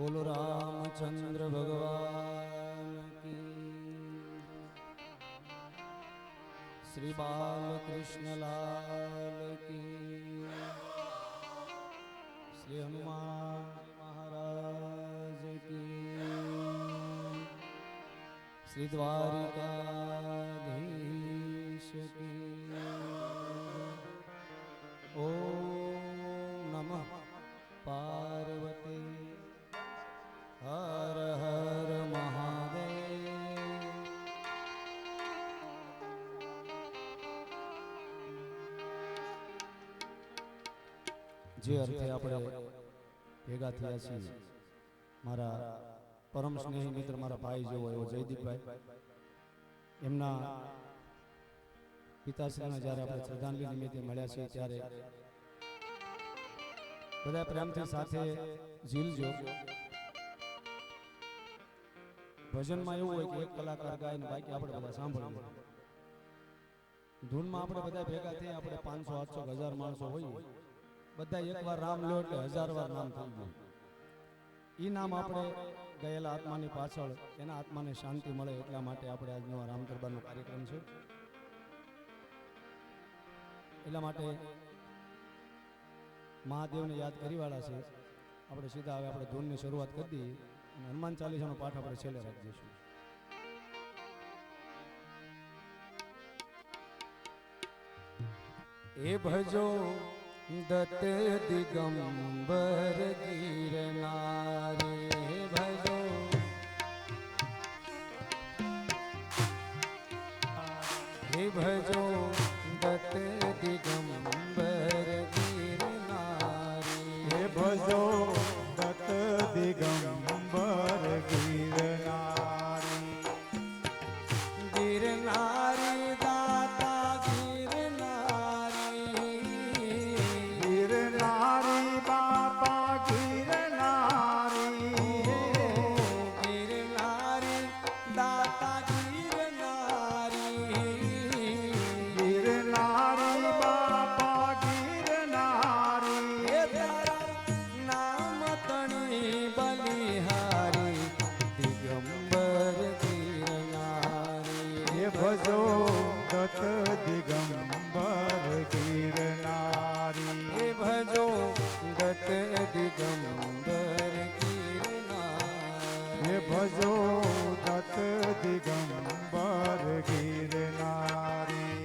बोलो रामचंद्र भगवान की। श्री बालकृष्ण लाल की। श्री हनुमान महाराज की। श्री द्वारिकाधीश की। ओम नमः पार्वती हर हर महादेव। જે અર્થે આપણે ભેગા થયા છીએ, મારા પરમ સ્નેહી મિત્ર, મારા ભાઈ જેવો એવો જયદીપભાઈ, એમના પિતાશ્રીને જ્યારે આપણે શ્રદ્ધાંજલિ નિમિત્તે મળ્યા છીએ ત્યારે બધા પ્રેમથી સાથે ઝીલજો. ભજનમાં એવું હોય કે એક કલાકાર ગાય ને બાકી આપણે બધા સાંભળીએ. ધૂનમાં આપણે બધા ભેગા થઈ, આપણે 500, 800, 1000 માણસો હોય, બધા એકવાર રામ લો એટલે 1000 વાર નામ થઈ ગયું. એ નામ આપણે ગયેલા આત્માની પાછળ એના આત્માને શાંતિ મળે એટલા માટે આપણે આજનો રામ દરબારનો કાર્યક્રમ છે. એટલા માટે મહાદેવને યાદ કરીવાળા છે. આપણે સીધા હવે આપણે ધૂનની શરૂઆત કરી દઈએ અને હનુમાન ચાલીસાનો પાઠ આપણે છેલ્લે રાખી દઈશું. એ ભજો દત્ત દિગંબર ગિરનારે, ભજો હે ભજો દત્ત દિગંબર ગિરનારે, હે ભજો દત્ત દિગંબર ગિરનારી. ગિરનારી દાતા ગિરનારી, ગિરનારી બાપા ગિરનારી. ગિરનારી દાતા ગિરનારી, ગિરનારી બાપા ગિરનારી. એ તારા નામ તણી બલિહારી દિગંબર ગિરનારી. હે ભજો દત્ત દિગંબર ગિરનારી. એ ભજો દત્ત દિગંબર ગિરનારી. હે ભજો દત્ત દિગંબર ગિરનારી.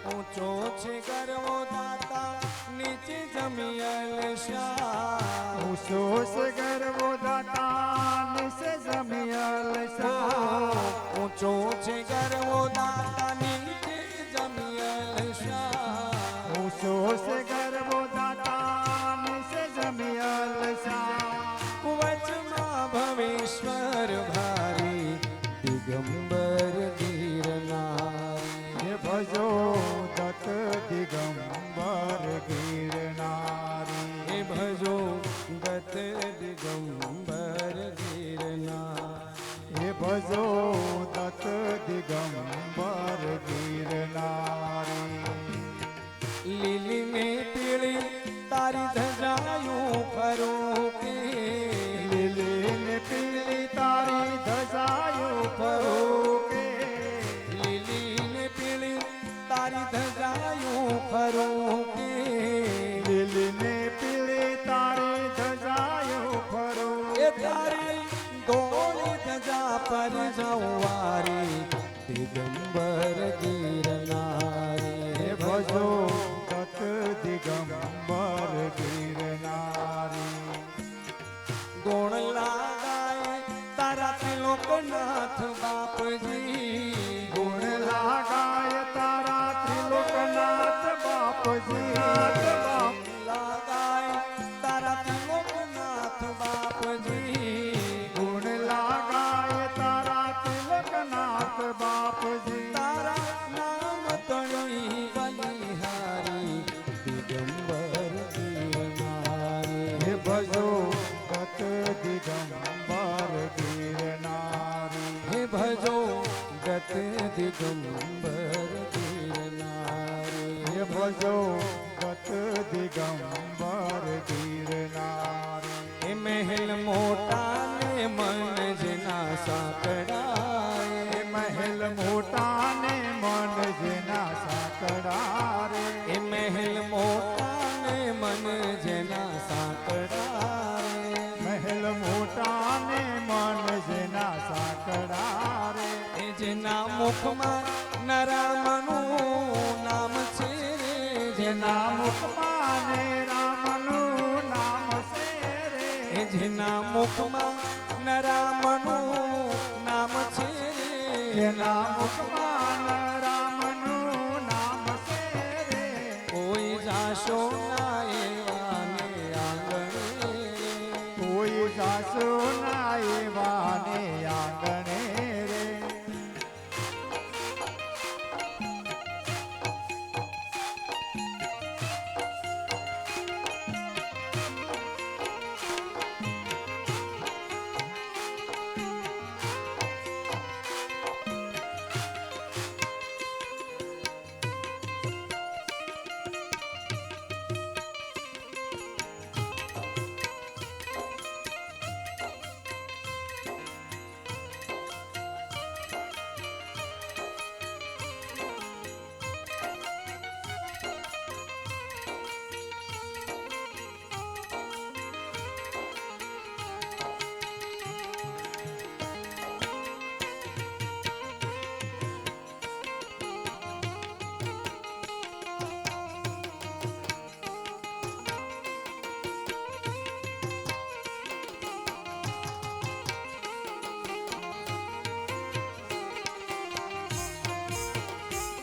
ઊંચો છે ગરવો દાતા નીચે જમિયલ શ્યામ. ઊંચો છે ગરવો દાતા નિશે જમિયલ શાહ. ઊંચો છે ગરવો દાતા નીચે જમિયલ શ્યામ. ઊંચો છે ગરવો દાતા નિશે જમિયલ શાહ. વચમાં ભવેશ્વર ભારી દિગંબર ગિરનારી. હે ભજો દત્ત દિગંબર ગિરનારી. હે ભજો દત્ત દિગંબર ગિરનારી. હે ભજો દત્ત દિગંબર ગિરનારી. લીલી ને પીળી તારી ધજાયું ફરું કે, લીલી ને પીળી તારી ધજાયો ફરો કે. લીલી ને પીળી તારી ધજાયું ફરું કે, લીલી ને પીળી તારી ધજાયો ફરો. એ તારી દોડી ધજા પર જવારી દિગંબર ગિરનારી. હે ભજો દત્ત દિગંબર ગિરનારી. ગુણ લાગાય તારા લોકનાથ બાપ ગત દિગંબર ગિરનારી હે ભજો ગત દિગંબર ગિરનારી હે ભજો ગત દિગંબર ગિરનારી હે મહેલ મોટા ને મન જેના સાંકળાય હે મહેલ મોટા ને મન જેના સાંકડા રે હે મહેલ મોટા ને મન જેના સાંકળાય મહેલ મોટા ને મન જેના સાંકડા રે એ જેના મુખમાં નરામનું નામ છે રે જેના મુખમાં ને રામનું નામ છે રે એ જેના મુખમાં નરામનું નામ છે રે જેના મુખમાં રામનું નામ છે રે કોઈ જાશો ના એવા ને આંગણે કોઈ જાસો ના એવા ને આંગણે રે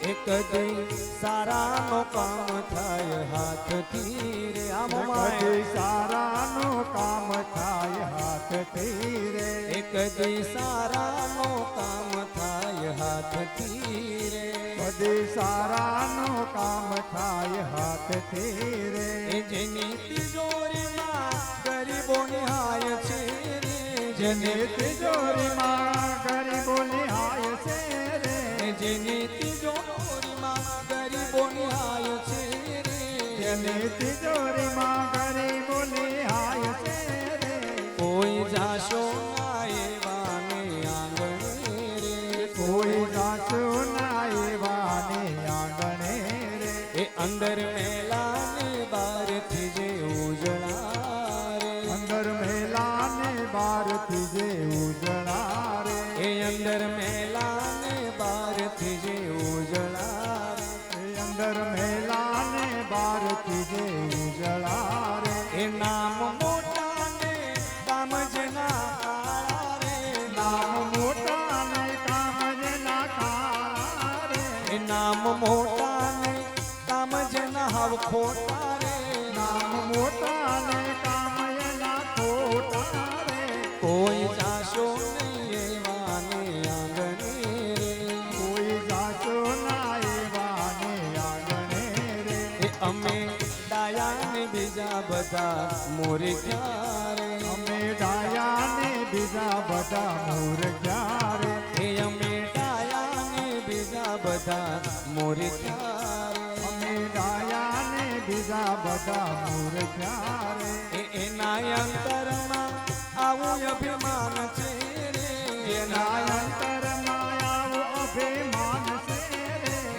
એક દી સારાનો કામ થાય હાથથી રે આમ કદી સારાનું કામ થાય હાથથી રે એક દી સારાનો કામ થાય હાથથી રે કદી સારાનું કામ થાય હાથથી રે એ જેની તિજોરીમાં ગરીબો નિહાય છે રે જેની તિજોરીમાં ગરીબો નિહાય છે રે જેની તિજોરીમાં ગરીબો નિહાય છે રે જેની તિજોરીમાં ગરીબો નિહાય છે રે કોઈ જાશો ના એવા ને આંગણે રે કોઈ જાસો ના એવા ને આંગણે રે એ અંદર મેલા ને બારથી જે ઉજળા રે અંદર મેલા ને બારથી જે ઉજળા રે એ અંદર મેલા ને બારથી જે ઉજળા રે એ અંદર મેલા ને બારથી જે ઉજળા રે એ નામ મોટા ને કામ જેના કાળા રે નામ મોટા ને કામ જેના કાળા રે એ નામ મોટા ને કામ જેના હાવ ખોટા રે નામ મોટા ને કામ એના ખોટા રે કોઈ જાશો નહીં એવા ને આંગણે રે કોઈ જાશો ના એવા ને આંગણે રે એ અમે ડાયા ને બીજા બધા મોરખ્યા રે અમે ડાયા ને બીજા બધા મૂર્ખ્યા રે એ અમે ડાયા ને બીજા બધા મોરખ્યા રે અમે ડાયા ને બીજા બધા મૂર્ખ્યા રે એ એના અંતરમાં આવું અભિમાન છે રે એના અંતરમાં આવું અભિમાન છે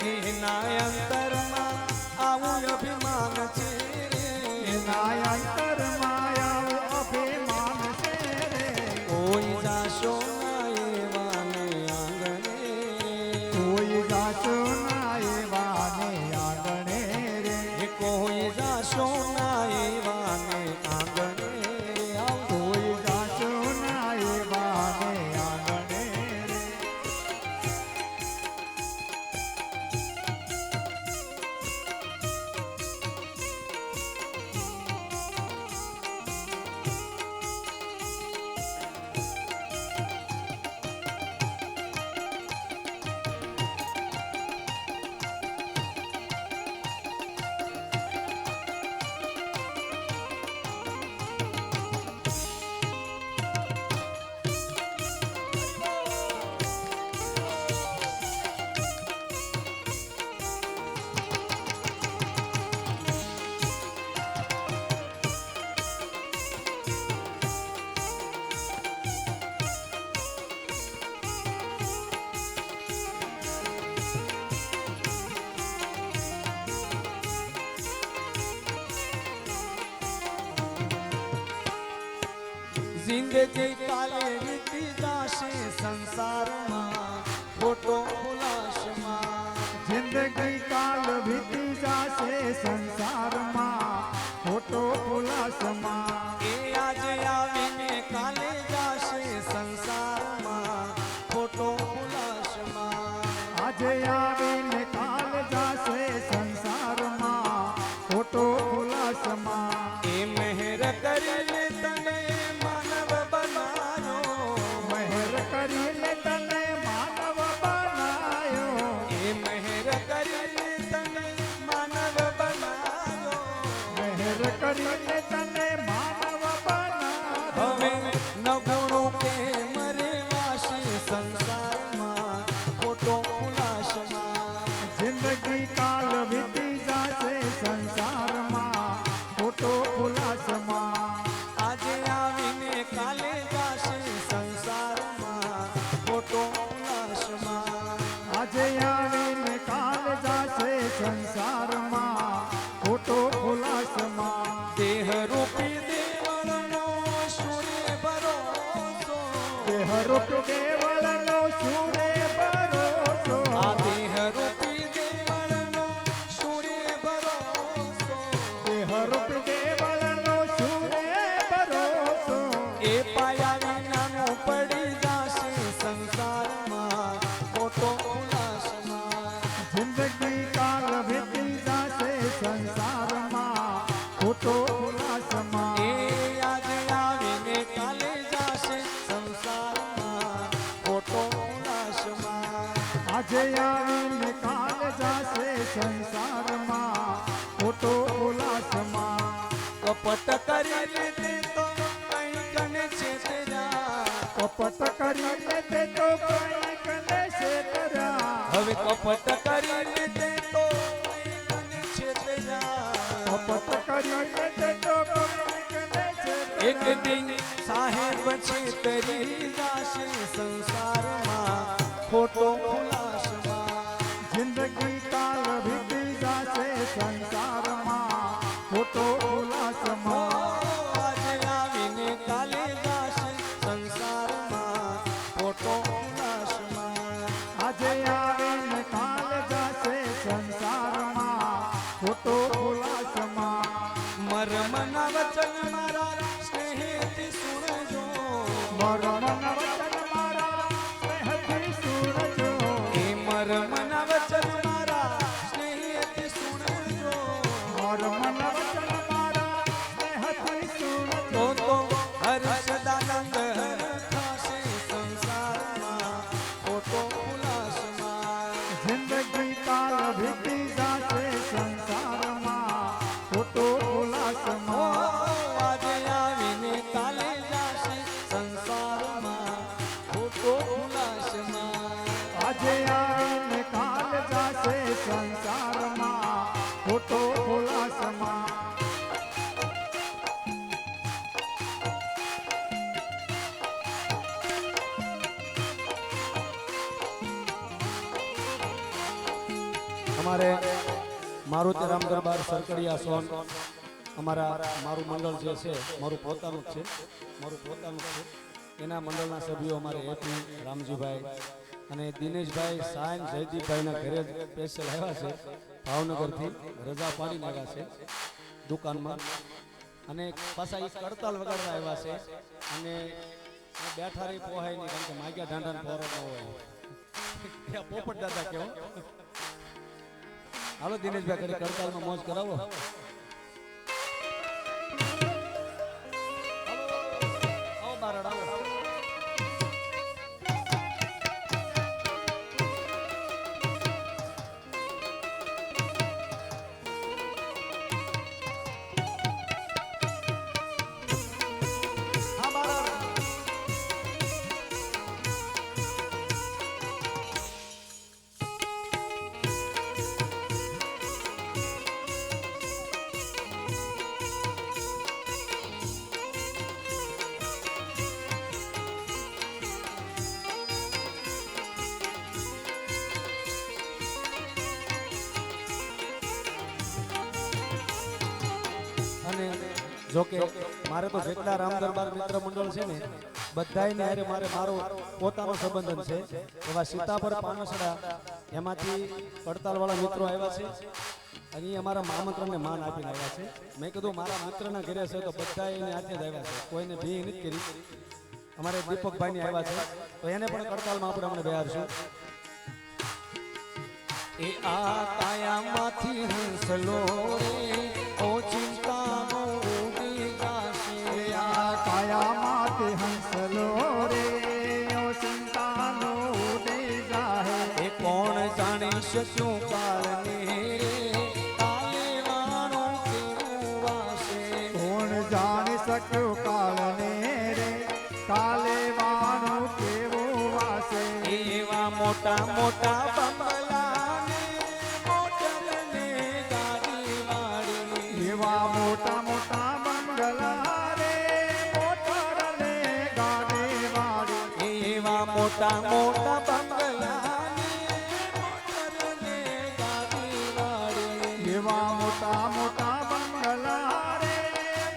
રે એના અંતરમાં આવું અભિમાન છે રે એના અંતરમાં આવું અભિમાન છે રે કોઈ જાશો ના એવા ને આંગણે કોઈ જાશો ના એવા ને આંગણે રે એ કોઈ જાશો ના એવા ને આંગણે જિંદગી કાલે વીતી જાશે સંસારમાં ખોટો ખુલાસમાં જિંદગી કાલ વીતી જાશે સંસારમાં ખોટો ખુલાસમાં એ આજે આવીને કાલે જાશે સંસારમાં ખોટો ખુલાસમાં આજે આવીને કાલ જાશે સંસારમાં ખોટો ખુલાસમાં એ મહેર કરીને તને માનવ બનાયો મહેર કરીને તને માનવ બનાયો એ મહેર કરીને તને માનવ બનાયો મહેર કરીને તને માનવ બનાયો હવે નગુણું કે મરે વાસી સંસારમાં ખોટો ખુલાસમાં જિંદગી કાલ વીતી જાશે સંસારમાં ખોટો ખુલાસમાં આજે આવીને કાલે જાશે સંસારમાં ખોટો ખુલાસમાં આજે આવીને કાલ જાશે સંસારમાં ખોટો ખુલાસમાં દેહ રૂપી દેવળનો સૂર્ય ભરોસો દેહરૂપ દેવળનો સૂરે ભરોસો આ દેહ રૂપી દેવળનો સૂર્ય ભરોસો દેહરૂપ દેવળનો સૂરે ભરોસો એ પાયા વિનાનું પડી જાશે સંસારમાં ખોટો ખુલાસમાં જિંદગી કાલ વીતી જાશે સંસારમાં ખોટો ખુલાસમાં એ આજે આવીને કાલે જાશે સંસારમાં ખોટો ખુલાસમાં આજે આવીને કાલ જાશે સંસારમાં ખોટો ખુલાસમાં કપટ કરીને તે તો કંઈક ને છેતર્યા કપટ કરીને તે તો કંઈક ને છેતર્યા હવે કપટ કરીને તે તો કંઈક ને છેતર્યા કપટ કરીને તે તો કંઈક ને એક છેતર્યા દિન સાહેબ છેતરી જાશે સંસારમાં ખોટો ખુલાસમાં જિંદગી કાલ વીતી જાશે સંસારમાં ખોટો ખુલાસમાં આજે આવીને કાલે જાશે સંસારમાં ખોટો ખુલાસમાં આજે આવીને કાલ જાશે સંસારમાં ખોટો ખુલાસમાં મરમના વચન મારા સ્નેહથી સુણજો મરણના વચન મારા સ્નેહથી સુણજો એ મરમના વચન મારા સ્નેહથી સુણજો મરણના વચન મારા સ્નેહથી સુણજો તો હર્ષદાનંદ થશે સંસારમાં ખોટો ખુલાસમાં જિંદગી કાલ વીતી જાશે સંસારમાં ખોટો ખુલાસમાં આજે આવીને કાલે જાશે સંસારમાં ખોટો ખુલાસમાં આજે આવીને કાલ જાશે સંસારમાં ખોટો ખુલાસમાં અમારે મારુતિરામ દરબાર સરકડિયા સોન મારું મંડળ જે છે મારું પોતાનું જ છે એના મંડળના સભ્યો અમારે એપી રામજીભાઈ અને દિનેશભાઈ સાયન જયદીપભાઈના ઘરે જ સ્પેશિયલ આવ્યા છે ભાવનગરથી રજા પાડીને આવ્યા છે દુકાનમાં અને પાછા એ કડતાલ વગાડવા આવ્યા છે અને બેઠા રહી પોહાય નહીં કારણ કે માગ્યા ઢાંઢાને પોરો ન હોય પોપટ દાદા કેવો હાલો દિનેશભાઈ કરી કડતાલમાં મોજ કરાવો આવો બારડ આવો હા બારડ જોકે મારે તો જેટલા રામ દરબાર મિત્ર મંડળ છે ને બધાયને હારે મારો પોતાનો સંબંધ છે. એવા સીતાપર પાનસડા એમાંથી પડતાલ વાળા મિત્રો આવ્યા છે અને ઈ અમારા આમંત્રણને માન આપીને આવ્યા છે. મેં કીધું મારા મિત્રના ઘરે છે તો બધા એને હાથે જ આવ્યા છે, કોઈને ભી નથી કરી. અમારે દીપકભાઈની આવ્યા છે તો એને પણ કડતાલમાં આપણે હમણાં બેહારશું. એ આ કાયામાંથી હંસલો રે ઓ ચિંતાનો ઉડી જાશે. આ કાયામાંથી હંસલો રે ઓ ચિંતાનો ઉડી જાહે. એ કોણ જાણી શક્યું કાળને રે કાલે વાણો કેવું વાશે. કોણ જાણી શક્યું કાળને રે કાલે વાણું કેવું વાસે. એવા મોટા મોટા બંગલાને મોટરને ગાડી વાળી. એવા મોટા મોટા બંગલા રે મોટર ને ગાડી વાળી. એવા મોટા મોટા બંગલાને મોટરને ગાડી વાળી. એવા મોટા મોટા બંગલા રે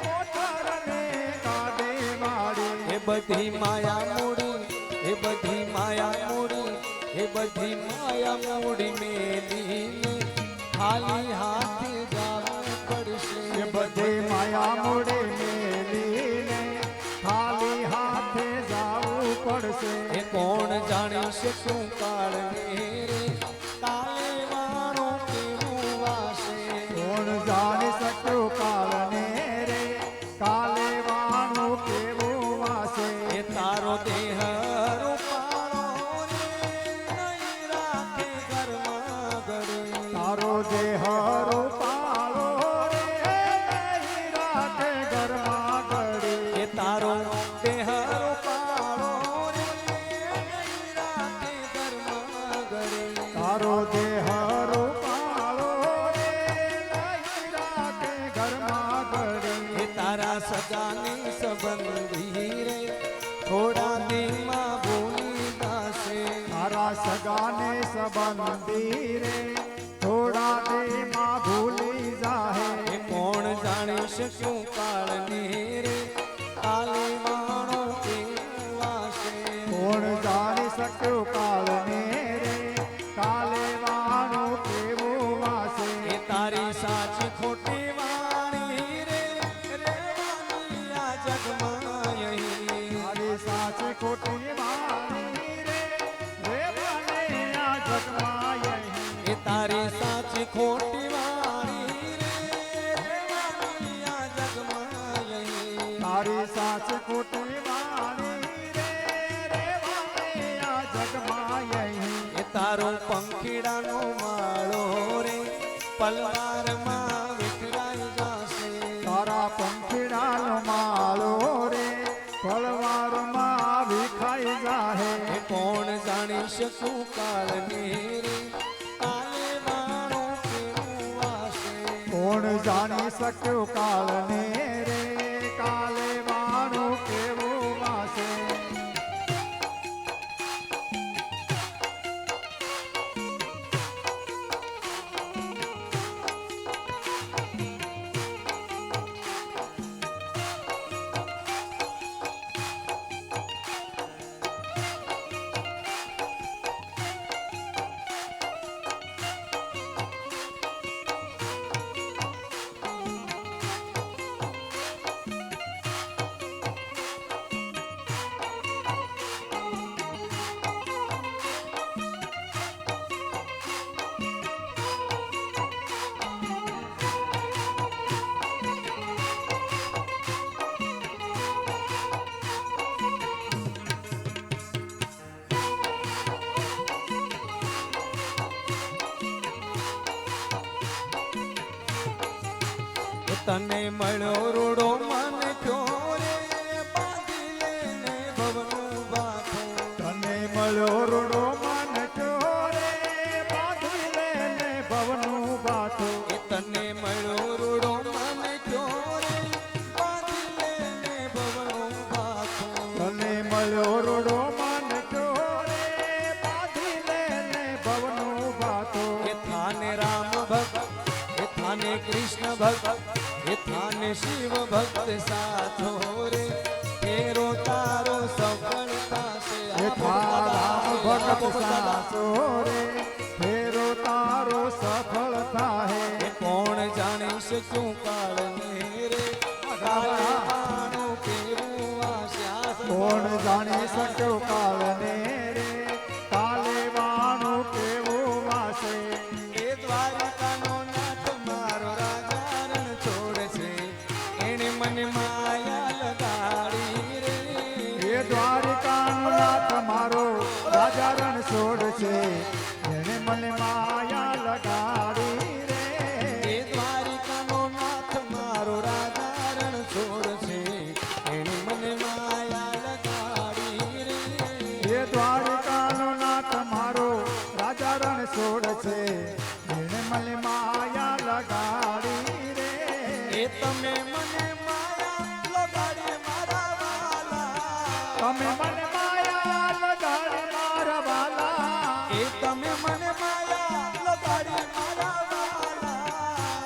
મોટર ને ગાડી વાળી. એ બધી માયા મૂડી, એ બધી માયા મૂડી, એ બધી માયા મૂડી મેલીને ખાલી હાથે જાવું પડશે. એ બધે માયા મોડે મેલીને ખાલી હાથે જાવું પડશે. એ કોણ જાણી શકું કાળને રે કાલે વાણો કેવું વાશે. કોણ જાણી શક્યું કાળને રે કાલે વાણું કેવું વાસે. એ તારો દેહ રૂપાળો રે નહીં રાખે ઘરમાં ઘડી. તારો દેહ રૂપાળો રે નહીં રાખે ઘરમાં ઘડી. એ તારો દેહ રૂપાળો રે નહીં રાખે ઘરમાં ઘડી. તારો દેહ રૂપાળો રે નહીં રાખે ઘરમાં ઘડી. એ તારા સગાની સંબંધી રે થોડા દીમાં ભૂલી જાશે. તારા સગાને સંબંધી રે થોડા દેમાં ભૂલી જાહે. એ કોણ જાણી શક્યું કાળને રે કાલે વાણો કેવું વાશે. કોણ જાણી શક્યું કાળને રે કાલે વાણું કેવું વાસે. એ તારી સાચી ખોટી વાણી રે રેવાની આ જગમાં અહીં. તારી સાચી ખોટી વાણી રે રેવાને આ જગમાં અહીં. એ તારી સાચી ખોટી વાણી રે રેવાની આ જગમાં અહીં. તારી સાચી ખોટી વાણી રે રેવાને આ જગમાં અહીં. એ તારો પંખીડાનો માળો રે પલવારમાં વિખરાઈ જાશે. તારા પંખીડાનો માળો રે પલવારમાં વિખાઈ જાહે. એ કોણ જાણી શકું કાળને રે કાલે વાણો કેવું વાશે. કોણ જાણી શક્યું કાળને રે કાલે વાણું કેવું વાસે. તને મળ્યો રૂડો મન ક્યો રે બાંધી લેને ભવનું બાથું. તને મળ્યો રૂડો મન ક્યો રે બાંધી લેને ભવનું બાથું. એ તને મળ્યો રૂડો મન ક્યો રે બાંધી લેને ભવનું બાથું. તને મળ્યો રૂડો મન ક્યો રે બાંધી લેને ભવનું બાથું. એ થાને રામ ભક્ત, એ થાને કૃષ્ણ ભક્ત, એ થાને શિવ ભક્ત સાચો રે ફેરો તારો સફળ થશે એ રામ ભગત સાચો રે ફેરો તારો સફળ થાહે એ કોણ જાણી શક્યું કાળને રે કાળનું કેવું આશ્યાસ કોણ જાણી શક્યો કાળને રે કાલે વાણું કેવું વાસે એ દ્વારકાનો નાથ મારો રાજા રણ છોડ છે એણે મને માયા લગાડી રે એ દ્વારિકાનો નાથ મારો રાજા રણ છોડ છે જેણે મને માયા લગાડી રે એ દ્વારિકાનો નાથ મારો રાજા રણ છોડ છે એણે મને માયા લગાડી રે એ દ્વારિકાનો નાથ મારો રાજા રણ છોડ છે જેણે મને માયા લગાડી રે એ તમે મને માયા લગાડી મારા વાલા તમે મને માયા લગાડી મારા વાલા એ તમે મને માયા લગાડી મારા વાલા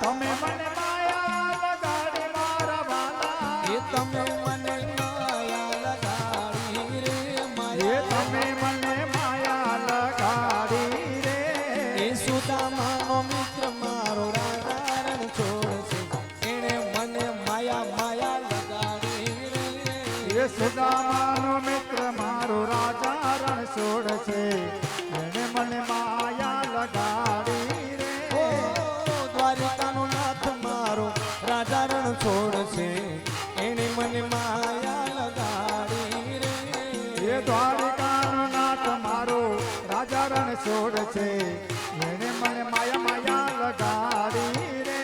તમે મને માયા લગાડી મારા વાલા એ તમે મને માયા લગાડી રે એ માયા તમે મને માયા લગાડી રે એ સુદામાનો મિત્ર મારો રાજા રણ છોડ છે એણે મને માયા માયા લગાડી રે એ સુદામાનો મિત્ર મારો રાજા રણ છોડ છે એને મને માયા લગાડી રે ઓ દ્વારિકાનો નાથ મારો રાજા રણ છોડ છે એણે મને માયા લગાડી રે એ દ્વારિકાનો નાથ મારો રાજા રણ છોડ છે એને મને માયા માયા લગાડી રે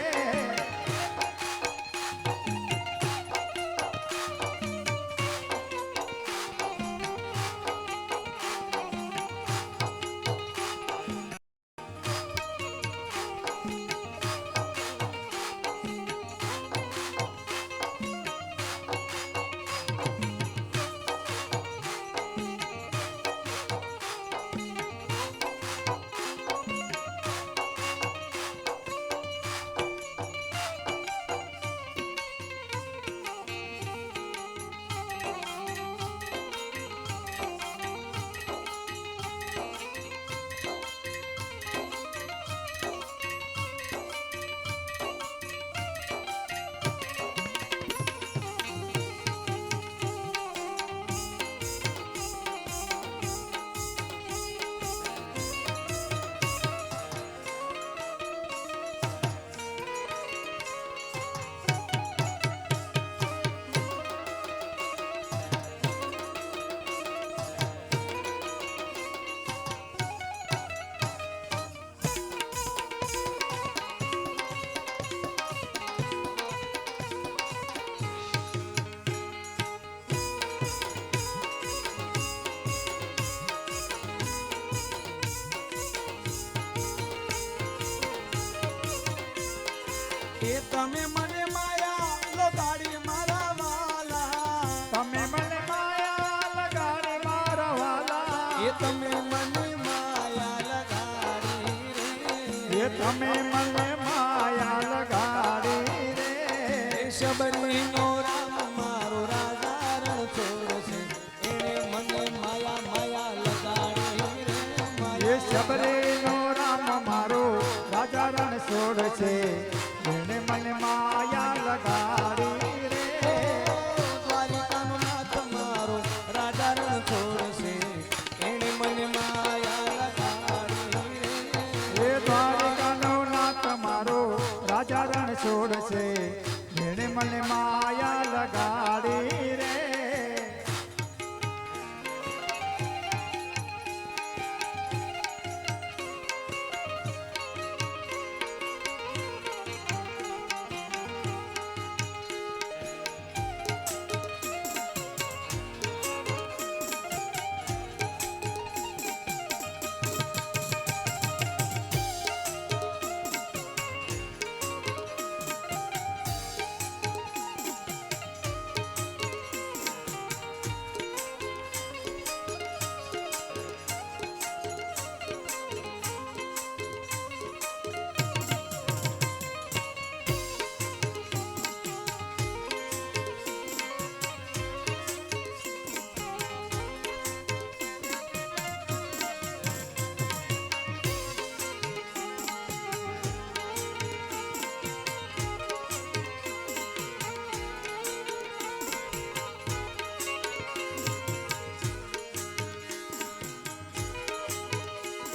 એ તમે મને માયા લગાડી મારા વાલા તમે મને માયા લગાડી મારા વાલા એ તમે મને માયા લગાડી રે એ તમે મને માયા લગાડી રે એ શબરીનો રામ મારો રાજા રણ છોડ છે એણે મને માયા માયા લગાડી રે એ માયા શબરીનો રામ મારો રાજા રણ છોડ છે જેણે મને માયા લગાડી રે દ્વારિકાનો નાથ મારો રાજા રણ છોડ છે એણે મને માયા લગાડી રે એ દ્વારિકાનો નાથ મારો રાજા રણ છોડ છે જેણે મને માયા લગાડી રે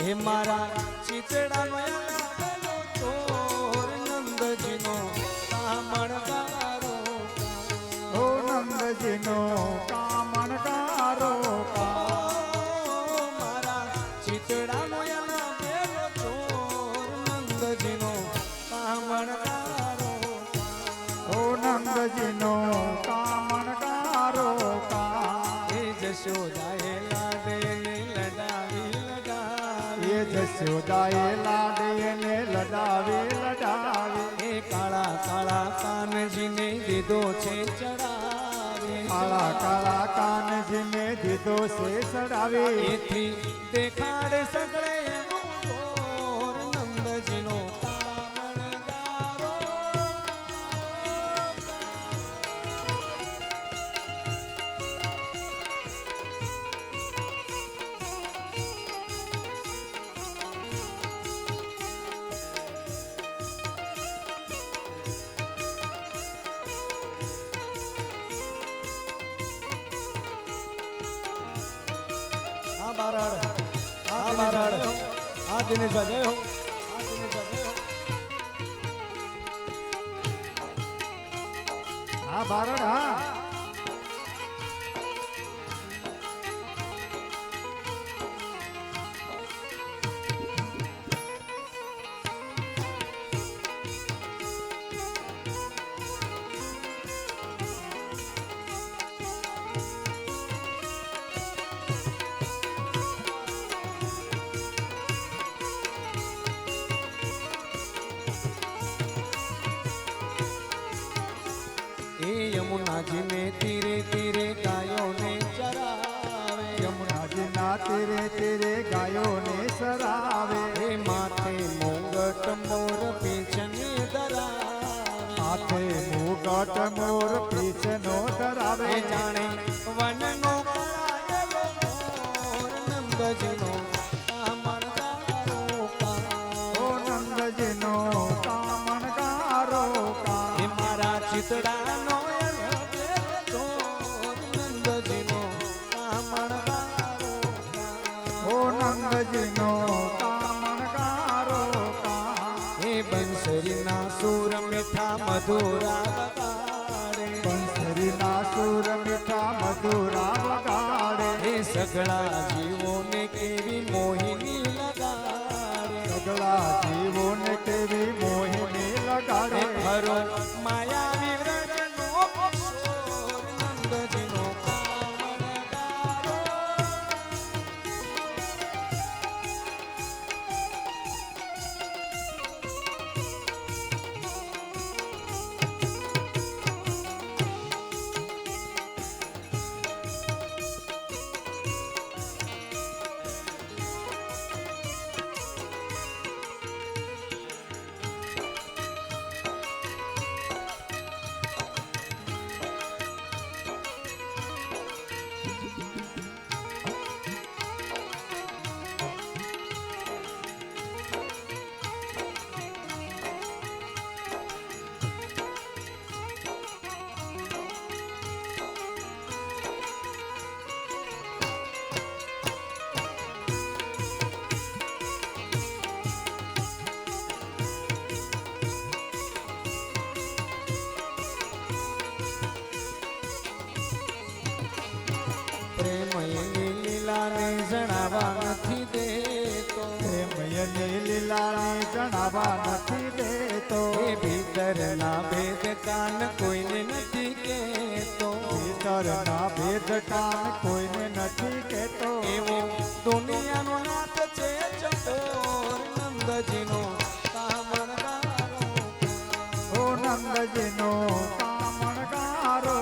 હે મારા ચીચડાનો આવેલો ચોર નંદજીનો કામણગારો ઓ નંદજીનો કામણગારો મારા ચીચડાનો આવેલો ચોર નંદજીનો કામણગારો ઓ નંદજીનો કામણગારો હે જશોદાએ લાડે લડાવી લડાવી એ જશોદાએ લાડીને લડાવી લડાવી એ કાળા કાળા કાનજીને દીધો છે ચડાવે કાળા કાળા કાનજીને દીધો છે ચડાવી એથી દેખાડે સગળે ચોર નંદજીનો કામણગારો આ બારાડ આ બારાડ આ દિનેશભાઈ જય હો આ દિનેશભાઈ જય હો હા બારડ હા એ યમુનાજીને તીરે તીરે ગાયોને ચરાવે યમુનાજીના તીરે તીરે ગાયોને સરાવે એ માથે મોંગટ મોર પીછને ધરાવે હાથે મુગટ મોર પીછનો ધરાવે એ જાણે વનનો કળાયેલો મોર નંદજીનો કામણગારો ઓ નંદજીનો કામણગારો એ મારા ચિતડાનો ચોર નંદજીનો કામણગારો ઓ નંદજીનો કામણગારો એ બંસરીના સૂર મીઠા મધુરા વગાડે બંસરીના સુર મીઠા મધુરા વગાડે એ સગળા જીવોને કેવી મોહિની લગાડે સગળા જીવોને કેવી મોહિની લગાડે એ ખરો માયાવી વ્રજનો કિશોર નંદજીનો કામણગારો પ્રેમયની લીલાને જણાવવા નથી દેતો પ્રેમયની લીલાને જણાવવા નથી દેતો એ ભીતરના ભેદ કાન કોઈને નથી કહેતો ભીતરના ભેદ કાન કોઈને નથી કહેતો એવો દુનિયાનો નાથ છે ચકોર નંદજીનો કામણગારો ઓ નંદજીનો કામણગારો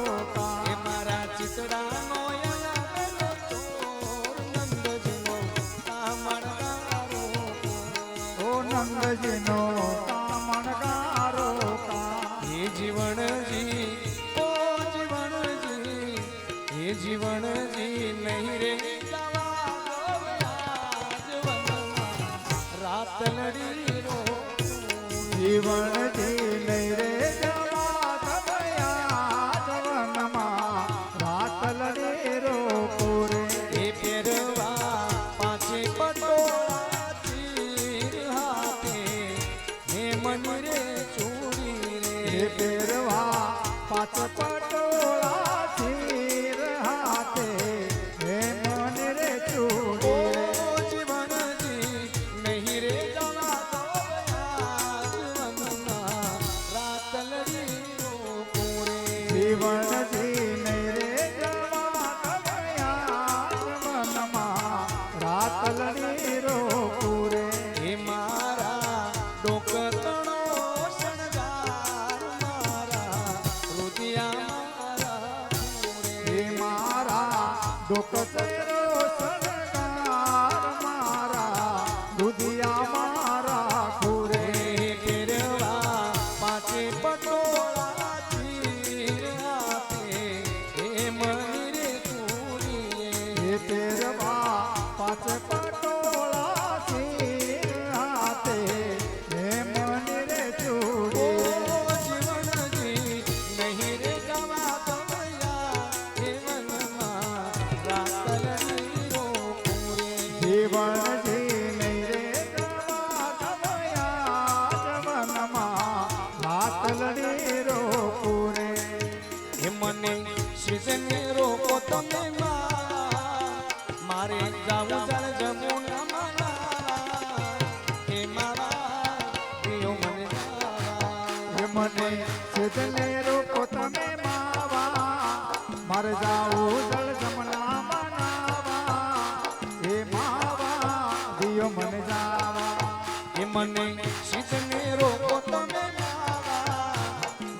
એ મારા ચિતડાનો આવેલો ચોર નંદજીનો કામણગારો ઓ નંદજીનો કામણગારો એ જીવનજી ઓ જીવનજી એ જીવનજી નહીં રે રાત લડી રો જીવનજી નહીં રે જવા દબયા જવનમાં રાત લડે રો પૂરે એ પહેરવા પાંચે પટોળા ડોક ચહેરો શણગાર મારા દુધિયા મારા ખુરે પહેરવા પાંચે પટોળા ચીર આપે એ મની રે તુરીએ એ પહેરવા પાંચ પટોળા ચીર હાથે હે મન રે ચૂડી જીવનજી નહીં રે જવા દયા એ મનમાં રાખલની રો પૂરે જીવનજી નહીં રે જવા દમયા જવનમાં લાતલડી રો પૂરે એ મને શીશને રોકો તમે મારે જાવું જળ જમુના મારા એ મારા પ્રિયો મને જાવા એ મને સિદ્ધને રોકો તમે માવા મારે જાવું જળ જમના મનાવા એ માવા દિયો મને જાવા એ મને શીશને રોકો તમે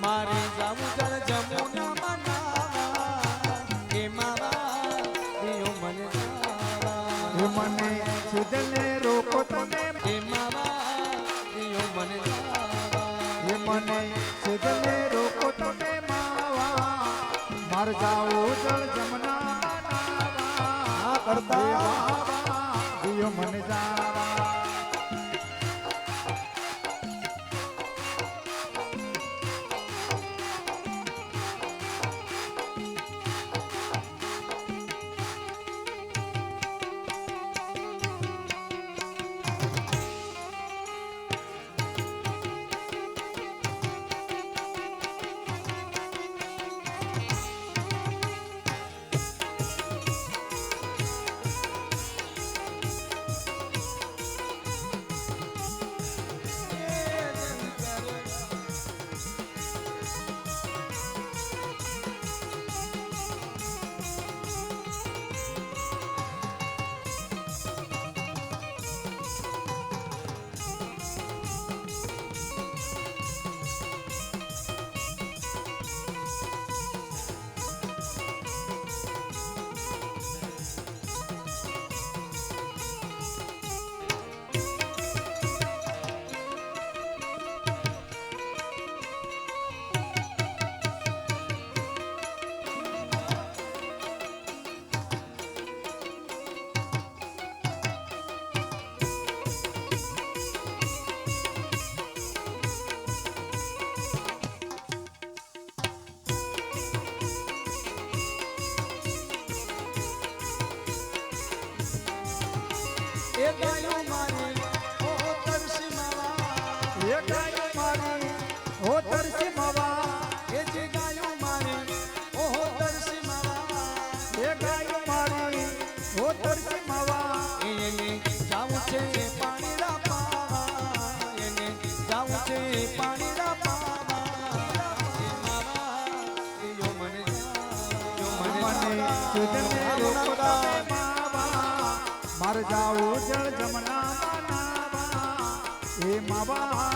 મારે જાવું જળ જમુના મારા એ મારા પ્રિયો મને જાવા એ મને સિદ્ધને રોકો તમે એ મારા પ્રિયો મને જાવા એ મને સિદ્ધને રોકો તમે માવા મારે જાવું જળ જમના મનાવા કરતા એ માવા દિયો મને જાવા એ ગાયું મારી ઓ તરસી માવા એ ગાયો મારી ઓ તરસી માવા એ જે ગાયું મારી ઓ તરસી માવા એ ગાયો મારી ઓ તરસી માવા એને જાવું છે પાણી રા પાવા એને જાવું છે પાણી રા પાવા એ માવા યો મને જાવા મને સિદ્ધને રોકો તમે માવા મારે જાવું જળ જમના મનાવા એ માવા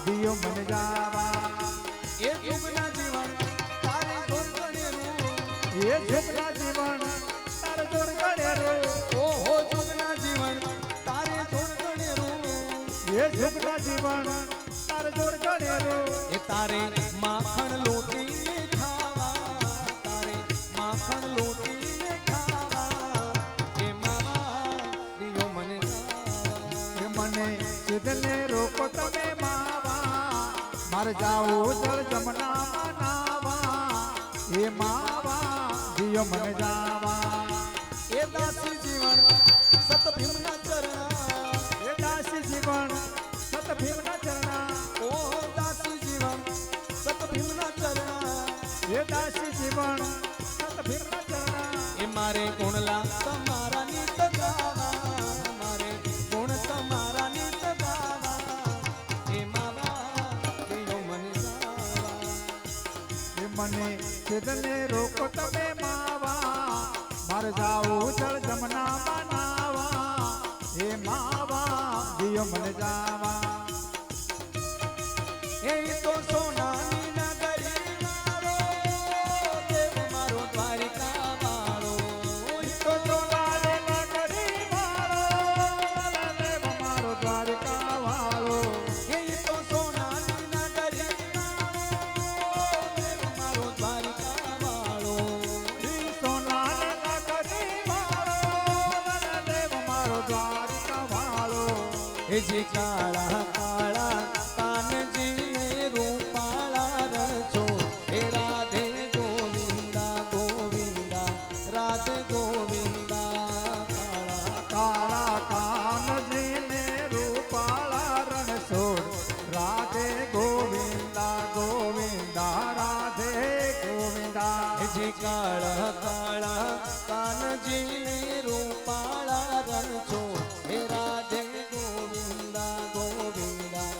દિયો મને જાવા એ યુગના જીવન તારે દોરગણેરું એ છોકરા જીવન તાર જોર ગળેરો ઓહો યુગના જીવન તારે દોરગણેરું એ છોકરા જીવન તાર જોર ગળેરો એ તારે માખણ લોટીને ખાવા તારે માખણ લોટીને ખાવા એ માવા દિયો મને જાવા એ મને સિદ્ધને રોકો તમે માવા મારે જાવું જળ જમના મનાવા એ માવા દિયો મને જાવા એ દાસી જીવન સત ભીમના ચરણા એ દાસી જીવન સત ભીમના ચરણા ઓહો દાસી જીવન સત ભીમના ચરણા એ દાસી જીવન સત ભીમના ચરણા એ મારે ગુણલા તમારા નિત ગાવા મારે ગુણ તમારા નિત ગાવા એ માવા દિયો મને જાવા એ મને સિદ્ધને રોકો તમે માવા મારે જાવું જળ જમના મનાવા એ માવા દિયો મને જાવા એ તો સોનાની નગરી મારો દેવ મારો દ્વારિકા વાળો એ તો જી કાળા કાળા કાનજી રૂપાળા રણછોડ હે રાધે ગોવિંદા ગોવિંદા રાધે ગોવિંદા કાળા કાનજીને રૂપાળા રણછોડ રાધે ગોવિંદા ગોવિંદા રાધે ગોવિંદા જી કાળા કાળા કાનજી રૂપાળા રણછોડ હે રાધે ગોવિંદા ગોવિંદા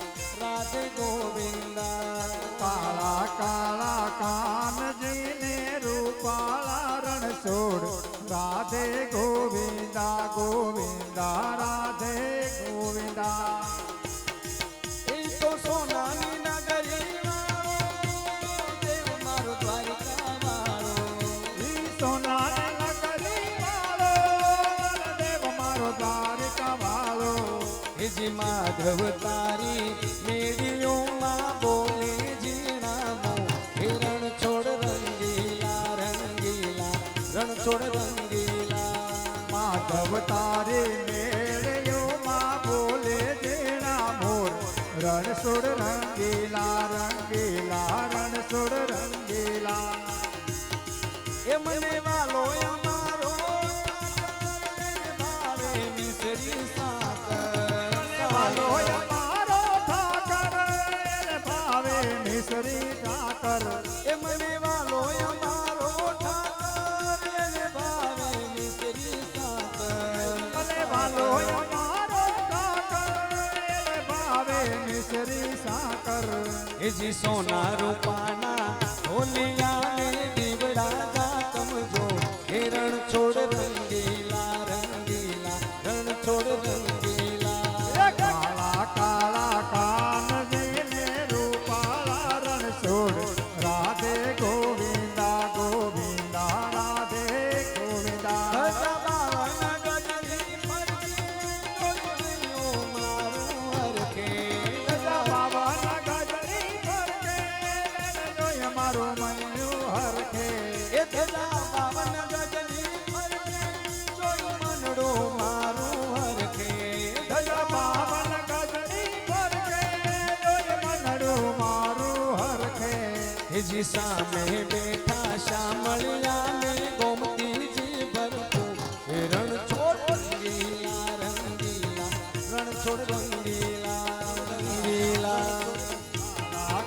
રાધે ગોવિંદા કાળા કાળા કાનજીને રૂપાળા રણછોડ રાધે ગોવિંદા ગોવિંદા રાધે ગોવિંદા એ તો સોનાની નગરી વાળો દેવ મારો દ્વારકા વાળો ઈ સોનાની નગરી વાળો દેવ મારો દ્વારકા વાળો જી માધવ તારી મેળીઓમાં બોલે જીણામો હિરણ છોડ રંગીલા રંગીલા રણ છોડ રંગીલા માધવ તારી મેળીઓમાં બોલે જેણા મોર રણછોડ રંગીલા રંગીલા રણછોડ રંગીલા એ મને વાલો અમારો ભાવે મિસરી સાકર વાલો અમારો ઠાકર ભાવે મિસરી ઠાકર એ મને વાલો અમારો ઠાકર એને ભાવે મિસરી સાકર મને વાલો અમારો ઠાકર ભાવે મિસરી સાકર જી સોના રૂપાના ઢોલિયા ને દીવડા ગાતમ જો હિરણ છોડ રંગીલા રંગીલા રણ છોડ રંગીલા કાળા કાળા કાનજીને રૂપાળા રણછોડ રાધે ગોવિંદા ગોવિંદા રાધે ગોવિંદા ધજા બાવન ગજની ફરકે જોયો મારું હરખે ધજા બાવાના ગજની ફરકે જોય મારો મન્યું હરખે એ ધજા બાવન ગજની ફરકે જોયું મનડો મારું હરખે ધજા બાવન ગજની ફરકે જોય મનડું મારું હરખે જી સામે બેઠા શામળિયા ને ગોમતીજી ભરપૂર એ રણ છોડ રંગીલા રંગીલા રણ છોડ રંગીલા રંગીલા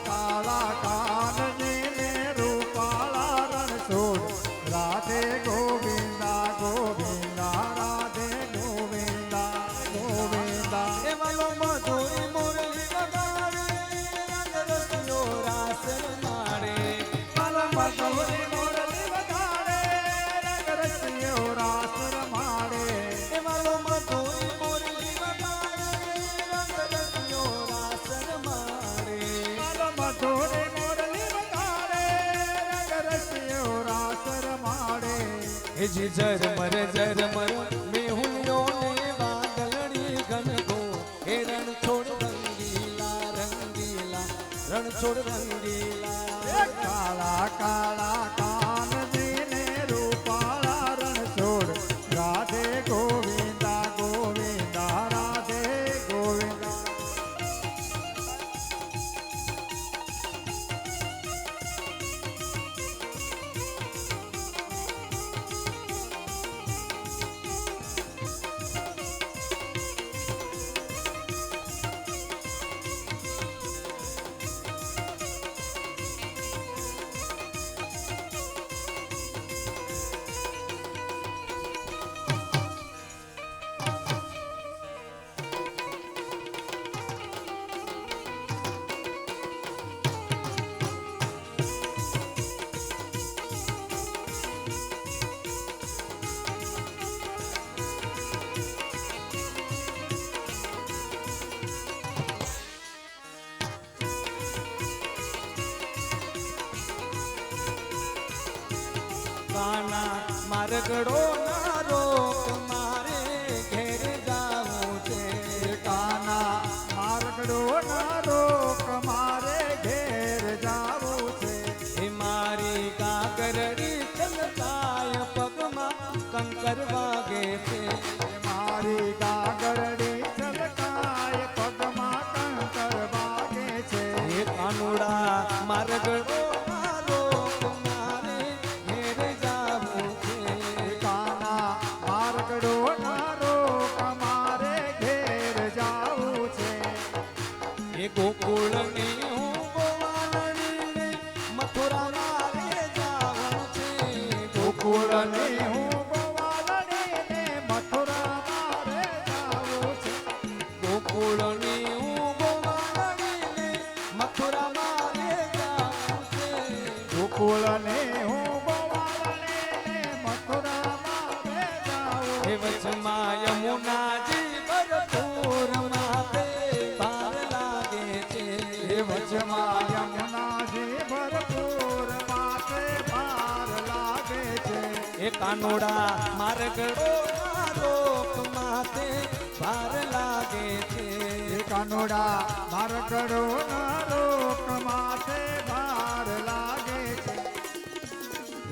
કાળા કાનજીને રૂપાળા રણછોડ રાધે ગોવિંદા ગોવિંદા રાધે ગોવિંદા ગોવિંદા એ વાલો મધુરી મુરલી વગાડે રંગ રસિયો રાસ રમાડે માલો મધુરી મુરલી વગાડે રંગ રસિયો રાસ રમાડે એ વાલો મધુરી મુરલી વગાડે રંગ રસિયો રાસ રમાડે માલો મધુરી મુરલી વગાડે રંગ રસિયો રાસ રમાડે જી ઝરમર ઝરમર મેહુલ્યો ને વાદળડી ઘનઘો હે રણ છોડ રંગીલા રંગીલા રણ છોડ રંગીલા કાળા કાળા કાનજીને રૂપાળા રણછોડ રાધે ગોવિંદા ગોવિંદા રાધે ગોવિંદા કાના મારગડો ના રોક મારે ઘેર જાવું છે કાના મારગડો ના રોક મારે ઘેર જાવું છે એ મારી કાકરડી ચલતાય પગમાં કંકર વાગે છે મારી ગાગરડી છલકાય ગોકુળની હું ગોવાળણીને મથુરા મારે જાવું છે. ગોકુળની હું ગોવાળણીને મથુરા મારે જાવું છે. ગોકુળની હું ગોવાળણીને મથુરા મારે જાવું છે. ગોકુળને હું ગોવાળણીને મથુરા મારે જાવું હે વચમાં યમુનાજી ભરપૂર માથે ભાર લાગે છે. એ વચમાં યમુનાજી ભરપૂર માથે ભાર લાગે છે. એ કાનોડા માર્ગડો રોક માથે ભાર લાગે છે. એ કાનોડા માર્ગડો રોક માથે ભાર લાગે છે.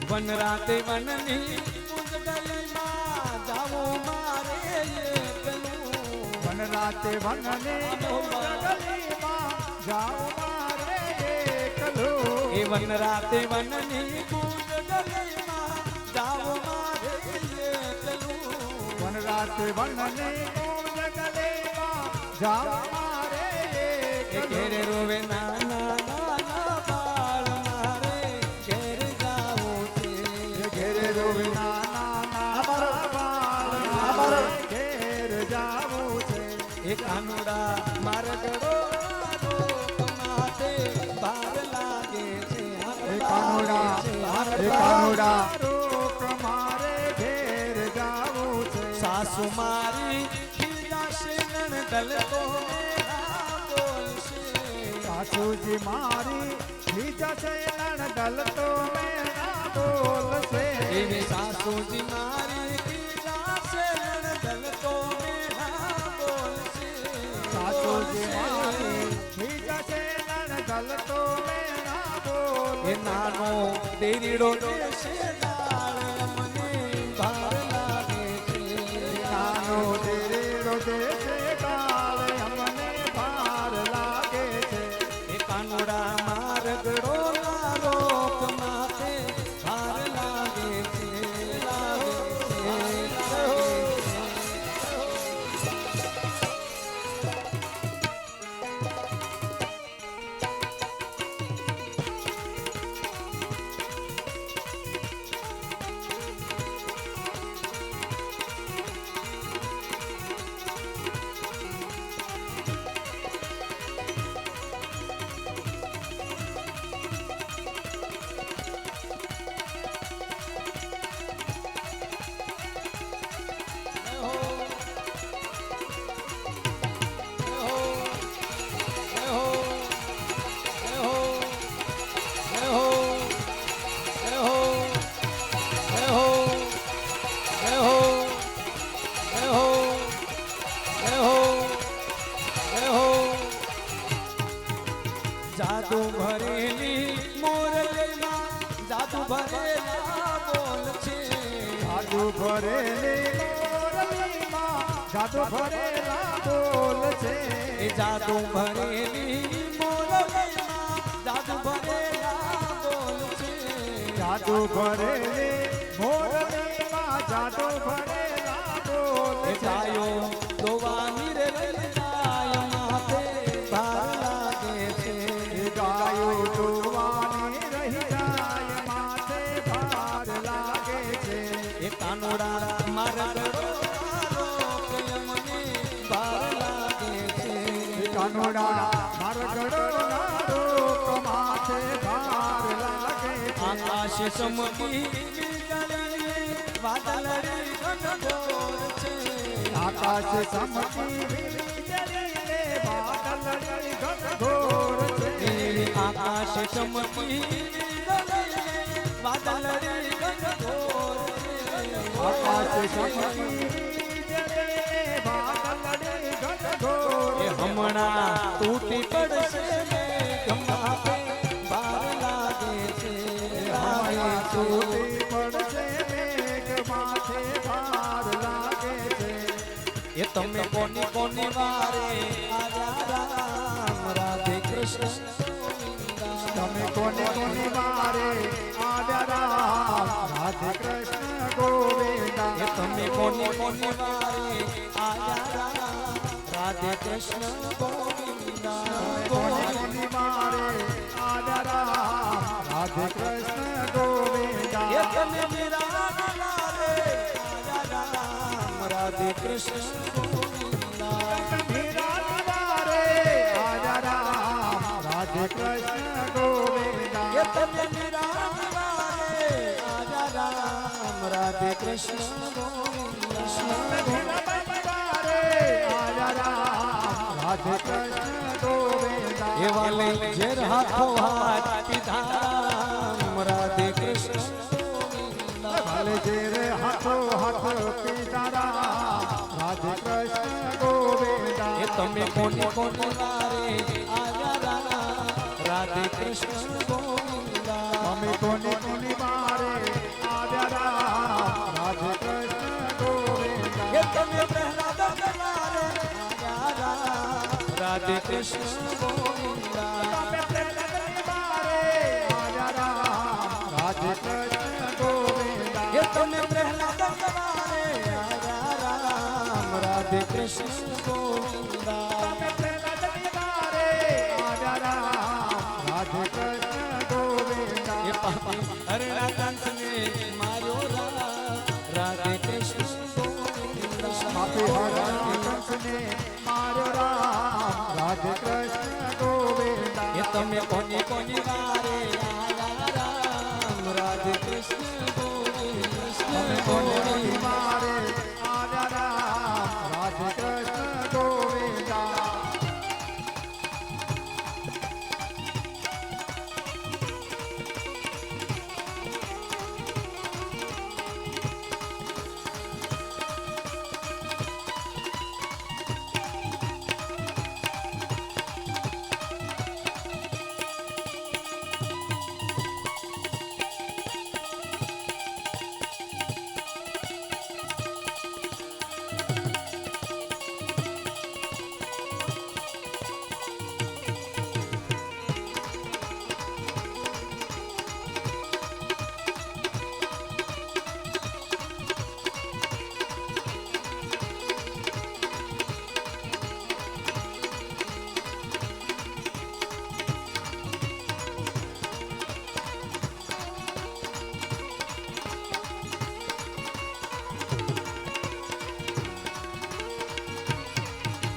વન રાતે વનની મુંદગલીમાં જાવું મારે એકલું. વન રાતે વનની ગલીમાં જાઉં મારે એકલું. એ વન રાતે વનની મુંદગલીમાં જાવું મારે એકલું. વન રાતે વનની ગલીમાં જાઉં મારે એ ઘેરે એકલું. રોવે નાના નાના બાળ મારે ઘેર જાવું છે. ઘેરે રોવે નાના બાળ મારે ઘેર જાવું છે. એ કાનુડા માર્ગડો રોક માથે ભાર લાગે છે. એ કાનુડા રોક મારે ઘેર જાવું છે. સાસુ મારી ખીજાશે નણદલ તો મેરા બોલશે. સાસુજી મારી ખીજાશે નણદલ તો મેરા બોલશે. એવી સાસુજી મારી ખીજાશે નણદલ તો મેરા બોલશે. સાસુજી મારી ખીજાશે નણદલ તો મેરા બોલશે. એ નાનો દેરીડો દેશે દાળ અમને ભાર લાગે છે. નાનો દેરેડો દેશે કાળ અમને ભાર લાગે છે. એ કાનુડા માર્ગડો ના રોક માથે ભાર લાગે છે. લાગે છે. જાદુ ભરેલી મોરલીમાં જાદુ ભરેલા બોલ છે. જાદુ ભરેલી મોરલીમાં જાદુ ભરેલા બોલ છે. એ જાદુ ભરેલી મોરલીમાં જાદુ ભરેલા બોલ છે. જાદુ ભરેલી મોરલીમાં જાદુ ભરેલા બોલ એ છે. ગાયો દોવાની રે રહી જાય માથે ભાર લાગે છે. એ ગાયો દોવાની રહી જાય માથે ભાર લાગે છે. એ કાનુડા માર્ગડો રોક અમને ભાર લાગે છે. એ કાનોડા માર્ગડો રોક માથે ભાર લાગે છે. આકાશ ચમકી વીજળી વાદળડી ઘનઘોર છે. આકાશ સમકી વીજળીને વાદળડી ઘનઘોર છે. આકાશ ચમકી વીજળી વાદળડી ઘનઘોર છે. આકાશ સમકી વીજળીને વાદળડી ઘનઘોર એ હમણાં તૂટી પડશે મેઘમાથે ભાર લાગે છે. હમણાં તૂટી પડશે મેઘ માથે ભાર લાગે છે. એ તમે કોની કોની વારે આવ્યા રામ રાધે કૃષ્ણ તમે કોને કોને વારે આવ્યા રામ રાધે કૃષ્ણ ગોવિંદા. એ તમે કોની કોની વારે આવ્યા રામ રાધે કૃષ્ણ ગોવિંદા કોની કોની વારે આજા રામ રાધે કૃષ્ણ ગોવિંદા એ તમે મીરા રે આજા રામ રાધે કૃષ્ણ ગોવિંદા મીરા વારે આજા રામ રાધે કૃષ્ણ ગોવિંદા એ તમે મીરા રે આજા રામ રાધે કૃષ્ણ ગોવિંદા રાધે કૃષ્ણ ગોવિંદા એવા લઈ ઝેર હાથો હાથ પીધા રાધે કૃષ્ણ ગોવિંદા ભલે જે રે હાથો હાથ પીતારા રાધે કૃષ્ણ ગોવિંદા એ તમે કોની કોની વારે આજા રામ રાધે કૃષ્ણ ગોવિંદા અમે કોની કોની મારે આજા રામ રાધે કૃષ્ણ ગોવિંદા એ તમે પ્રહલાદ વારે આજા રામ રાધે કૃષ્ણ ગોવિંદા તમે પ્રહલાદ મારે આજા રામ રાધે કૃષ્ણ ગોવિંદા એ તમે પ્રહલાદ વારે આજા રામ રાધે કૃષ્ણ ગોવિંદા તમે પ્રહલાદ મારે આજા રામ રાધે કૃષ્ણ ગોવિંદા એ પાપી હરણા કંસને માર્યો રાધે કૃષ્ણ ગોવિંદા પાપી હરણા કંસને માર્યો રામ રાધે કૃષ્ણ ગોવિંદા એ તમે કોની કોની વારે આયા રામ રાધે કૃષ્ણ ગોવિંદા તમે કોની કોની મારે આજા રામ રાધે કૃષ્ણ ગોવિંદા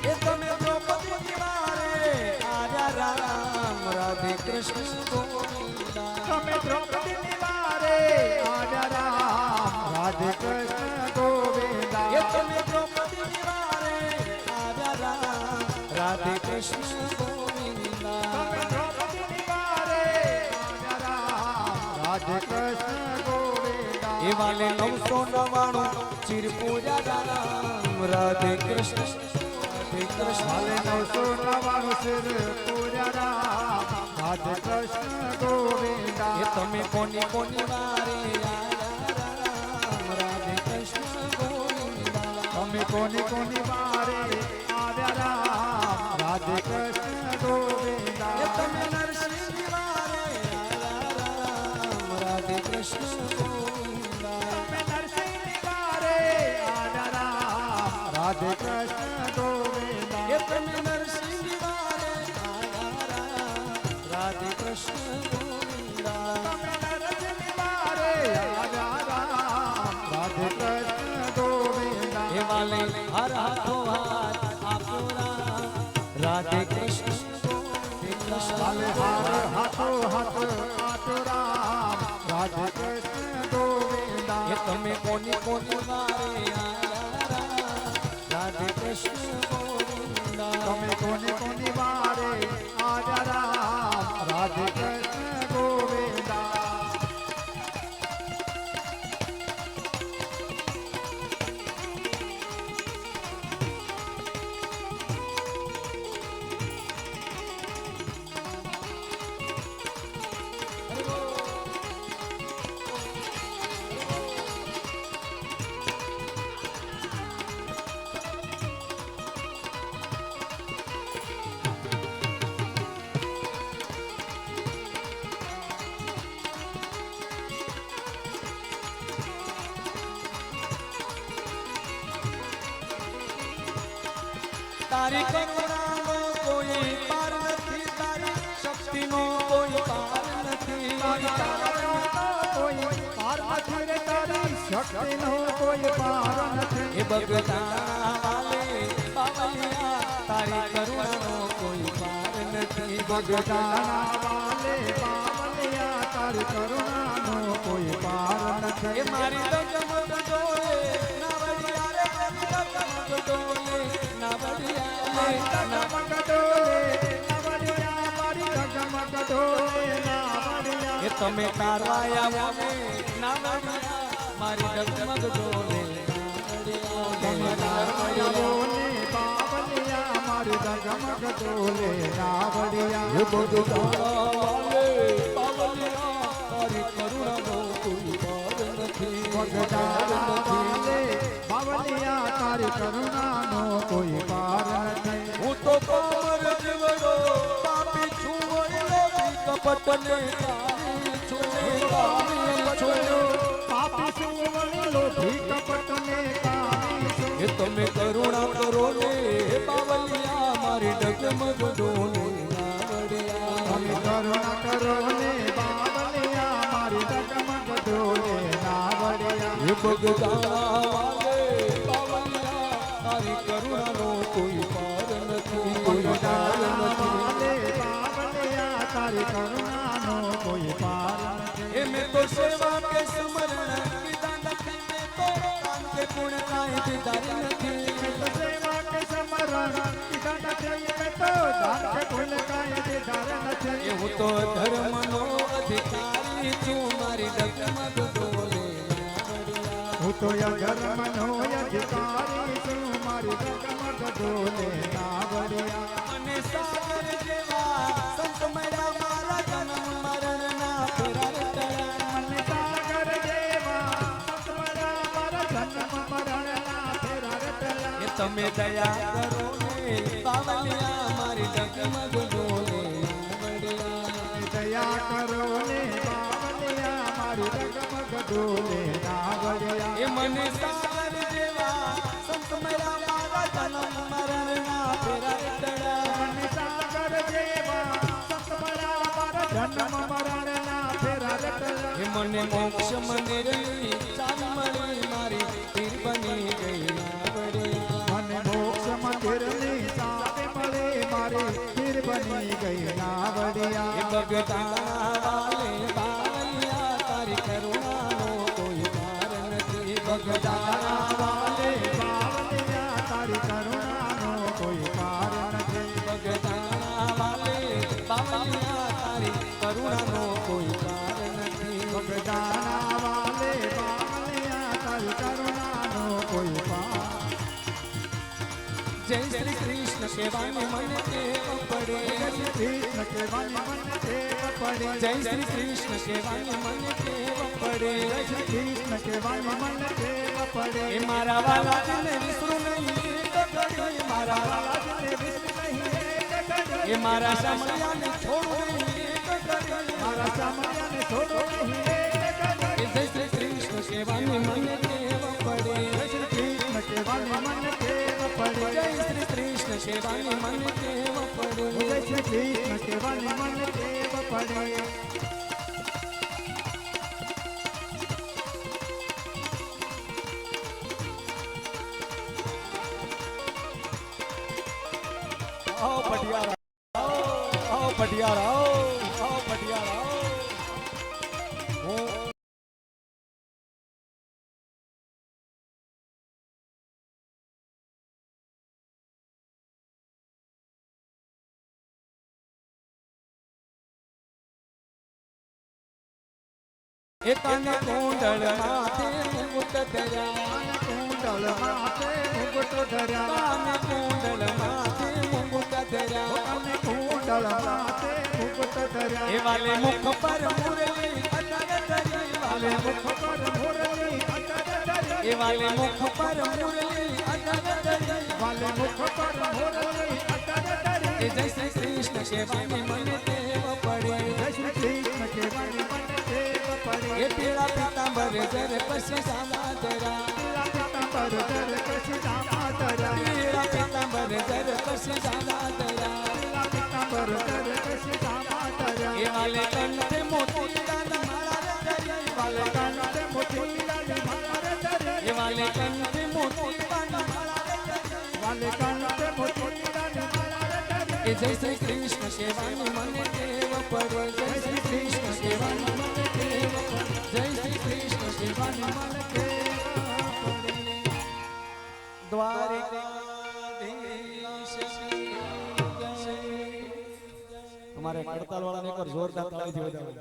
એ તમે દ્રૌપદી વારે આયા રામ રાધે કૃષ્ણ ગોવિંદા તમે દ્રૌપદી વારે આજા રામ રાધે કૃષ્ણ ગોવિંદા એ તમે દ્રૌપદી વારે આયા રામ રાધે કૃષ્ણ ગોવિંદા તમે દ્રૌપદી વારે આજા રામ રાધે કૃષ્ણ ગોવિંદા એવા લે 999 ચિર પૂજા રામ રાધે કૃષ્ણ રાધે કૃષ્ણ હાલે 999 સિર પૂજા રામ રાધે કૃષ્ણ ગોવિંદા એ તમે કોની કોની વારે આયા રામ રાધે કૃષ્ણ ગોવિંદા તમે કોની કોની વારે આવ્યા રામ રાધે કૃષ્ણ ગોવિંદા એ તમે નરસિંહ વારે આયા રામ રાધે કૃષ્ણ ગોવિંદા તમે નરસિંહ વારે આવ્યા રામ રાધે કૃષ્ણ ગોવિંદા એ તમે નરસિંહ વારે આયા રામ રાધે કૃષ્ણ ગોવિંદા તમે નરસિંહ વારે આવ્યા રામ રાધે કૃષ્ણ ગોવિંદા એવા લે હર હાથો હાથ આપ્યો રામ રાધે કૃષ્ણ ગોવિંદા હાલે હાર હાથો હાથ આપ્યો રામ રાધે કૃષ્ણ ગોવિંદા એ તમે કોની કોની વારે આયા રામ રાધે કૃષ્ણ ગોવિંદા તમે કોની કોની વારે આવ્યા રામ રાધે કૃષ્ણ ગોવિંદા તારી કરુણાનો કોઈ પાર નથી, તારી શક્તિનો કોઈ પાર નથી. કોઈ પાર નથી રે તારી શક્તિનો કોઈ પાર નથી. એ બગદાણા વાલે બાવલિયા તારી કરુણાનો કોઈ પાર નથી. બગદાણા વાલે બાવલિયા તારી કરુણાનો કોઈ પાર નથી. એ મારી ડગમગ ડોલે નાવડિયા રે ડગમગ ડોલે નાવડિયા મારી ડગમગ ડોલે નાવડિયા, મારી ડગમગ ડોલે નાવડિયા. એ તમે તારવાયા આવે નાવડિયા મારી ડગમગ ડોલે તમે તારવાયા બોલે બાવલિયા, મારી ડગમગ ડોલે નાવડિયા. એ બગદાણા વાલે બાવલિયા તારી કરુણાનો કોઈ પાર નથી. બગદાણા વાલે બાવલિયા તારી કરુણાનો કોઈ પાર નથી. હું તો પામર જીવડો પાપી છું લોભી કપટને કારી છું કારી છું. પાપી છું લોભી કપટને કારી છું. એ તમે કરુણા કરો ને બાવલિયા મારી ડગમગ ડોલે નાવડિયા. તમે કરુણા કરો ને બાવલિયા, મારી ડગમગ ડોલે નાવડિયા. એ બગદાણા વાલે બાવલિયા તારી કરુણાનો કોઈ પાર નથી. બગદાણા વાલે બાવલિયા તારી કરુણાનો કોઈ પાર નથી. એ મેં તો સેવા કે સ્મરણ કીધા નથી, મેં તો દાન કે ગુણ કાંઈ દીધા નથી. તો સેવા કે સમરણ કીધા નથી, મેં તો દાન કે પુણ્ય કાંઈ દીધા નથી. એ હું તો ધર્મનો અધિકારી છું મારી ડગમગ ડોલે નાવડિયા. હું તો ધર્મનો અધિકારી છું, મારી ડગમગ ડોલે નાવડિયા. અને સાગર જેવા સંત મળ્યા મારા જન્મ મરણના ફેરા ટળ્યા. મને સાગર જેવા સતમરા મારા જન્મ મરણના ફેરા રટલા. એ તમે દયા કરો ને બાવલિયા મારી ડગમગ ડોલે નાવડિયા. દયા કરો ને બાવલિયા, મારી ડગમગ ડોલે નાવડિયા. એ મને સાગર જેવા સંત મળ્યા મારા જન્મ મરણના ફેરા ટળ્યા. મને સાગર જેવા સતમરા મારા જન્મ મરણના ફેરા રટલા. એ મને મોક્ષ મંદિરની ચાવી મળી મારી પીર બની ગઈ નાવડિયા. મને મોક્ષ મંદિરની ચાવી મળી, મારી પીર બની ગઈ નાવડિયા. એ બગદાણા વાલે બાવલિયા તારી કરુણાનો કોઈ પાર નથી. બગદાણા વાલે બાવલિયા તારી કરુણાનો કોઈ પાર નથી. બગદાણા વાલે બાવલિયા તારી કરુણાનો કોઈ પાર નથી. બગદાણા વાલે બાવલિયા તારી કરુણાનો કોઈ પાર. જય શ્રી કૃષ્ણ કહેવાની મને ટેવ પડે. કૃષ્ણ કહેવાની મને ટેવ પડે. જય શ્રી કૃષ્ણ કહેવાની મને ટેવ પડે. કૃષ્ણ કહેવાની મને ટેવ પડે. એ મારા વાલાજીને વિસરું નહીં એક ઘડી. મારા વાલાજીને વિસરું નહીં એક ઘડી. એ મારા સામળિયાને છોડું નહીં એક ઘડી. મારા સામળિયાને છોડો નહીં એક ઘડી. એ જય શ્રી કૃષ્ણ કહેવાની મને ટેવ પડે. કૃષ્ણ કહેવાની મને ટેવ પડે. જય શ્રી કૃષ્ણ કહેવાની મને ટેવ પડે. જય શ્રી કૃષ્ણ કહેવાની મને ટેવ પડે. આવો પટિયાર આવો પટિયાર આવો પટિયાર આવો. એ કાને કુંડળ માથે મુકુટ ધર્યા. કુંડળ માથે મુકુટ ધર્યા. કાને કુંડળ માથે મુકુટ ધર્યા. કાને કુંડળ માથે મુકુટ ધર્યા. એ વાલે મુખ પર મુરલી અટક ધરી. વાલે મુખ પર મુરલી અટક ધરી. એ વાલે મુખ પર મુરલી અટક ધરી. વાલે મુખ પર મુરલી અટક ધરી. એ જય શ્રી કૃષ્ણ કહેવાની મને ટેવ પડે. જય શ્રી કૃષ્ણ કહેવાની મને ટેવ પડે. એ પીળા પીતાંબર જર પછી સામા ધરા. પીળા પીતાંબર જર પછી સામા ધરા. પીળા પીતાંબર જર કશી જાવા દયા લીલા પીતાંબર કરે કશી જાવા દયા એ વાલે કંઠે મોતી દાન માળા રે ધરી વાલે કાંતે મોતી દાન માળા રે ધરી એ વાલે કંઠે મોતી દાન માળા રે ધરી વાલે કાંતે મોતી દાન માળા રે ધરી એ જય શ્રી કૃષ્ણ સેવાની મને દેવ પડે જય શ્રી કૃષ્ણ સેવાની મને દેવ પડે જય શ્રી કૃષ્ણ સેવાની મને દેવ પડે દ્વારિકાધીશ કી જય. અમારે કડતાલ વાળાને એકવાર જોરદાર તાળીથી વધાવો.